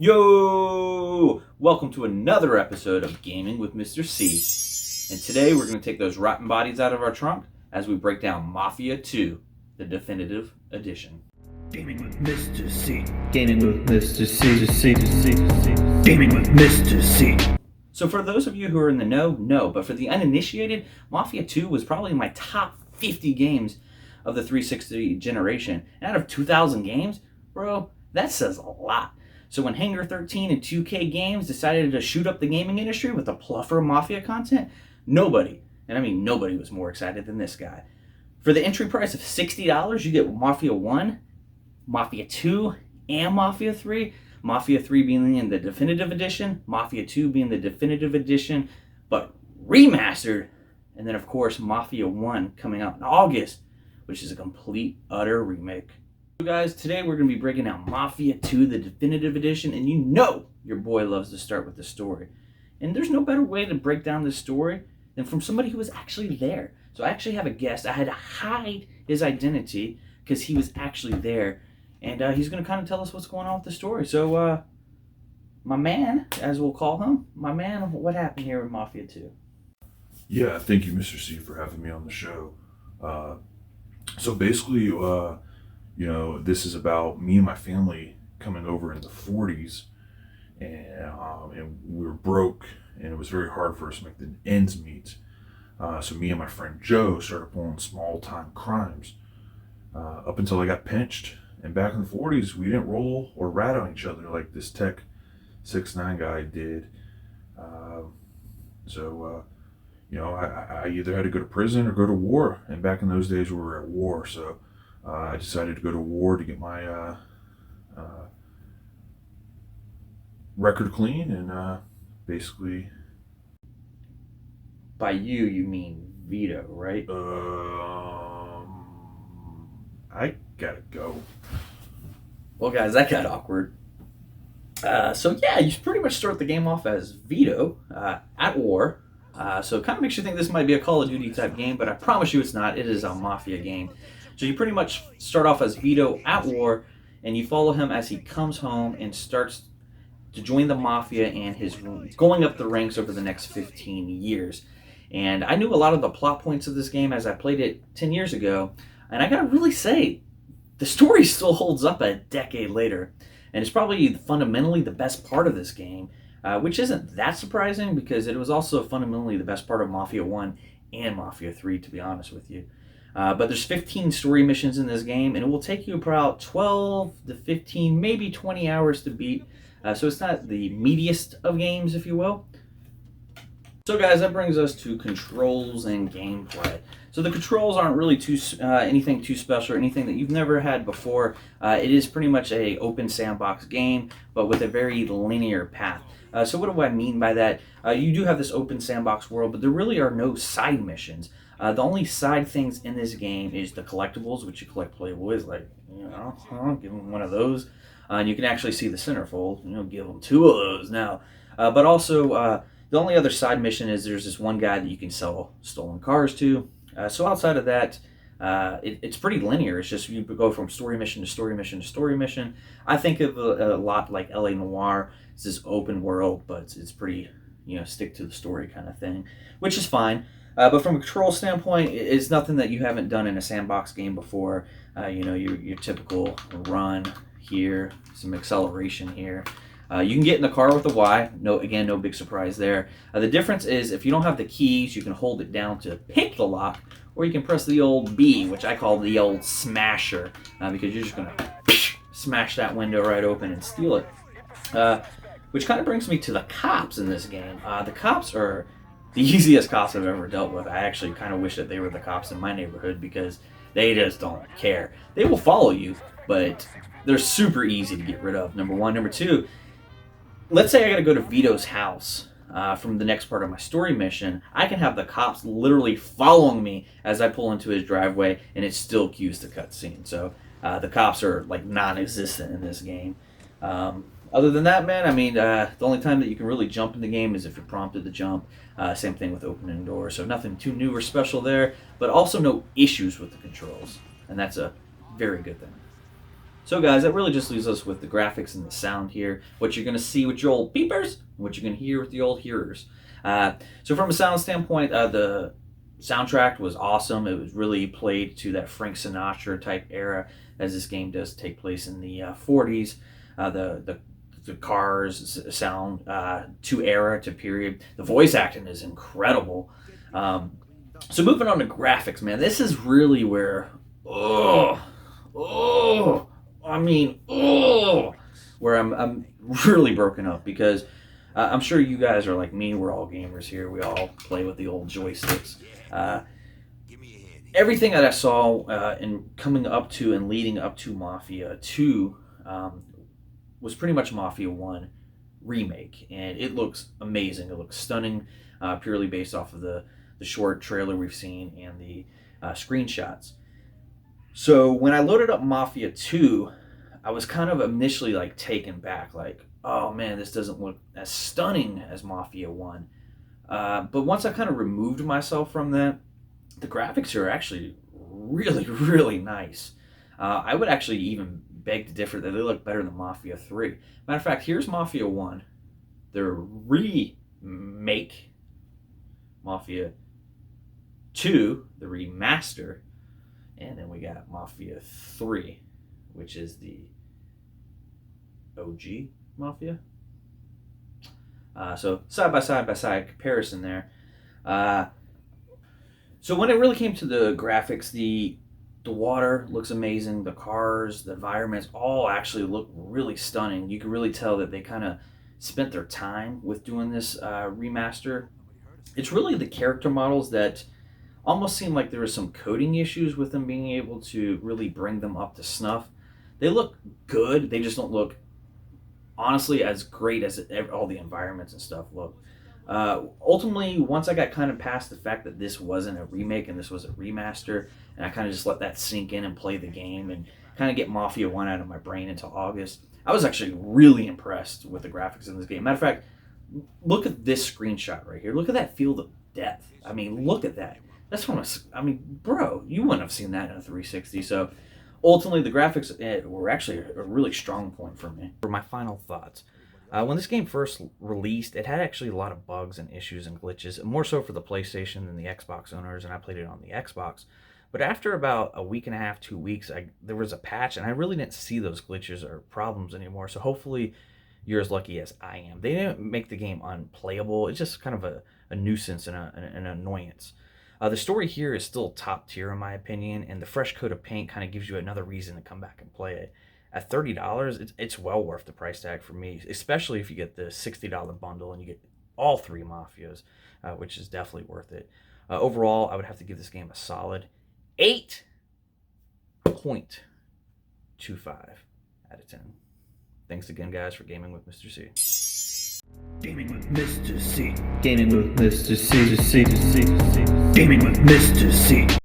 Yo! Welcome to another episode of Gaming with Mr. C. And today we're going to take those rotten bodies out of our trunk as we break down Mafia 2, the definitive edition. Gaming with Mr. C. Gaming with Mr. C. Gaming with Mr. C. So for those of you who are in the know, no. But for the uninitiated, Mafia 2 was probably in my top 50 games of the 360 generation. And out of 2,000 games, bro, that says a lot. So when Hangar 13 and 2K Games decided to shoot up the gaming industry with a plethora of Mafia content, nobody, and I mean nobody, was more excited than this guy. For the entry price of $60, you get Mafia 1, Mafia 2, and Mafia 3. Mafia 3 being in the definitive edition, Mafia 2 being the definitive edition, but remastered. And then of course Mafia 1 coming out in August, which is a complete, utter remake. So guys, today we're going to be breaking down Mafia 2, the definitive edition, and you know your boy loves to start with the story. And there's no better way to break down this story than from somebody who was actually there. So I actually have a guest. I had to hide his identity because he was actually there. And he's going to kind of tell us what's going on with the story. So, my man, as we'll call him, my man, what happened here with Mafia 2? Yeah, thank you, Mr. C, for having me on the show. So basically, this is about me and my family coming over in the 40s, and we were broke, and it was very hard for us to make the ends meet. So me and my friend Joe started pulling small-time crimes up until I got pinched. And back in the 40s, we didn't roll or rat on each other like this Tech 6ix9ine guy did. I either had to go to prison or go to war. And back in those days, we were at war. So I decided to go to war to get my record clean and basically... By you mean Vito, right? I gotta go. Well, guys, that got awkward. So yeah, you pretty much start the game off as Vito at war. So it kind of makes you think this might be a Call of Duty type game, but I promise you it's not. It is a Mafia game. So you pretty much start off as Vito at war, and you follow him as he comes home and starts to join the Mafia and his going up the ranks over the next 15 years. And I knew a lot of the plot points of this game as I played it 10 years ago, and I gotta really say, the story still holds up a decade later. And it's probably fundamentally the best part of this game, which isn't that surprising because it was also fundamentally the best part of Mafia 1 and Mafia 3, to be honest with you. But there's 15 story missions in this game, and it will take you about 12 to 15, maybe 20 hours to beat. So it's not the meatiest of games, if you will. So guys, that brings us to controls and gameplay. So the controls aren't really anything too special or anything that you've never had before. It is pretty much a open sandbox game, but with a very linear path. So what do I mean by that? You do have this open sandbox world, but there really are no side missions. The only side things in this game is the collectibles, which you collect playboys, like, give them one of those. And you can actually see the centerfold, give them 2 of those now. But also, the only other side mission is there's this one guy that you can sell stolen cars to. So outside of that, it's pretty linear. It's just you go from story mission to story mission to story mission. I think of a lot like LA Noire. It's this open world, but it's pretty, stick to the story kind of thing, which is fine. But from a control standpoint, it's nothing that you haven't done in a sandbox game before. Your typical run here, some acceleration here. You can get in the car with the Y. No big surprise there. The difference is if you don't have the keys, you can hold it down to pick the lock, or you can press the old B, which I call the old smasher, because you're just going to smash that window right open and steal it. Which kind of brings me to the cops in this game. The cops are the easiest cops I've ever dealt with. I actually kind of wish that they were the cops in my neighborhood because they just don't care. They will follow you, but they're super easy to get rid of, number one. Number two, let's say I gotta go to Vito's house from the next part of my story mission. I can have the cops literally following me as I pull into his driveway, and it still cues the cutscene. So the cops are like non-existent in this game. Other than that, man, I mean, the only time that you can really jump in the game is if you're prompted to jump. Same thing with opening doors. So nothing too new or special there, but also no issues with the controls, and that's a very good thing. So guys, that really just leaves us with the graphics and the sound here. What you're going to see with your old beepers, and what you're going to hear with the old hearers. So from a sound standpoint, the soundtrack was awesome. It was really played to that Frank Sinatra type era, as this game does take place in the 40s. The cars sound to era, to period. The voice acting is incredible. So moving on to graphics, man, this is really where, where I'm really broken up, because I'm sure you guys are like me. We're all gamers here. We all play with the old joysticks. Everything that I saw in coming up to and leading up to Mafia 2 was pretty much Mafia 1 remake, and it looks amazing. It looks stunning, purely based off of the short trailer we've seen and the screenshots. So when I loaded up Mafia 2, I was kind of initially like taken back, like, oh man, this doesn't look as stunning as Mafia 1. But once I kind of removed myself from that, the graphics are actually really, really nice. I would actually even beg to differ that they look better than Mafia 3. Matter of fact, here's Mafia 1. Their remake, Mafia 2, the remaster, and then we got Mafia 3, which is the OG Mafia. So side by side comparison there. So when it really came to the graphics, the water looks amazing. The cars, the environments, all actually look really stunning. You can really tell that they kind of spent their time with doing this remaster. It's really the character models that almost seem like there were some coding issues with them being able to really bring them up to snuff. They look good. They just don't look, honestly, as great as all the environments and stuff look. Ultimately, once I got kind of past the fact that this wasn't a remake and this was a remaster, and I kind of just let that sink in and play the game and kind of get Mafia 1 out of my brain until August, I was actually really impressed with the graphics in this game. Matter of fact, look at this screenshot right here. Look at that field of depth. I mean, look at that. That's from bro, you wouldn't have seen that in a 360. So ultimately, the graphics were actually a really strong point for me. For my final thoughts, when this game first released, it had actually a lot of bugs and issues and glitches, more so for the PlayStation than the Xbox owners, and I played it on the Xbox. But after about a week and a half, 2 weeks, there was a patch, and I really didn't see those glitches or problems anymore. So hopefully you're as lucky as I am. They didn't make the game unplayable. It's just kind of a nuisance and an annoyance. The story here is still top tier in my opinion, and the fresh coat of paint kind of gives you another reason to come back and play it. At $30, it's well worth the price tag for me, especially if you get the $60 bundle and you get all 3 Mafias, which is definitely worth it. Overall, I would have to give this game a solid 8.25 out of 10. Thanks again, guys, for gaming with Mr. C. Gaming with Mr. C. Gaming with Mr. C. Gaming with Mr. C.